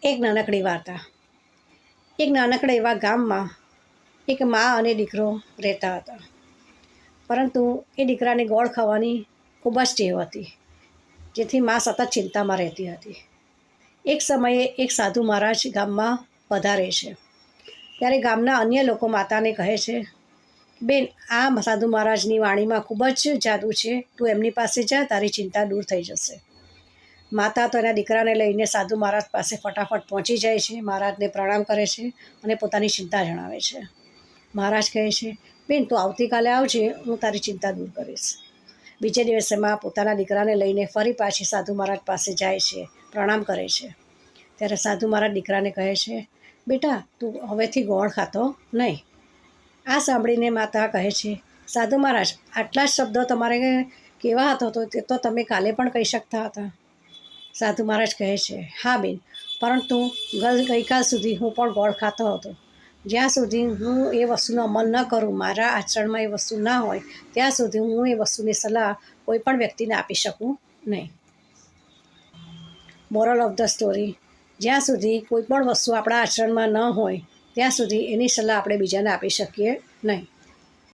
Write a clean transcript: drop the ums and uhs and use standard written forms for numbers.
એક નાનકડી વાર્તા। એક નાનકડા એવા ગામમાં એક મા અને દીકરો રહેતા હતા, પરંતુ એ દીકરાને ગોળ ખાવાની ખૂબ જ ટેવ હતી, જેથી મા સતત ચિંતામાં રહેતી હતી। એક સમયે એક સાધુ મહારાજ ગામમાં પધારે છે, ત્યારે ગામના અન્ય લોકો માતાને કહે છે, બેન, આ સાધુ મહારાજની વાણીમાં ખૂબ જ જાદુ છે, તું એમની પાસે જા, તારી ચિંતા દૂર થઈ જશે। માતા તો એના દીકરાને લઈને સાધુ મહારાજ પાસે ફટાફટ પહોંચી જાય છે, મહારાજને પ્રણામ કરે છે અને પોતાની ચિંતા જણાવે છે। મહારાજ કહે છે, બેન, તું આવતીકાલે આવજે, હું તારી ચિંતા દૂર કરીશ। બીજે દિવસે મા પોતાના દીકરાને લઈને ફરી પાછી સાધુ મહારાજ પાસે જાય છે, પ્રણામ કરે છે। ત્યારે સાધુ મહારાજ દીકરાને કહે છે, બેટા, તું હવેથી ગોળ ખાતો નહીં। આ સાંભળીને માતા કહે છે, સાધુ મહારાજ, આટલા જ શબ્દો તમારે કેવા હતો તો તે તો તમે કાલે પણ કહી શકતા હતા। સાધુ મહારાજ કહે છે, હા બેન, પરંતુ ગઈકાલ સુધી હું પણ ગોળ ખાતો હતો। જ્યાં સુધી હું એ વસ્તુનો અમલ ન કરું, મારા આચરણમાં એ વસ્તુ ના હોય, ત્યાં સુધી હું એ વસ્તુની સલાહ કોઈ પણ વ્યક્તિને આપી શકું નહીં। મોરલ ઓફ ધ સ્ટોરી, જ્યાં સુધી કોઈ પણ વસ્તુ આપણા આચરણમાં ન હોય ત્યાં સુધી એની સલાહ આપણે બીજાને આપી શકીએ નહીં।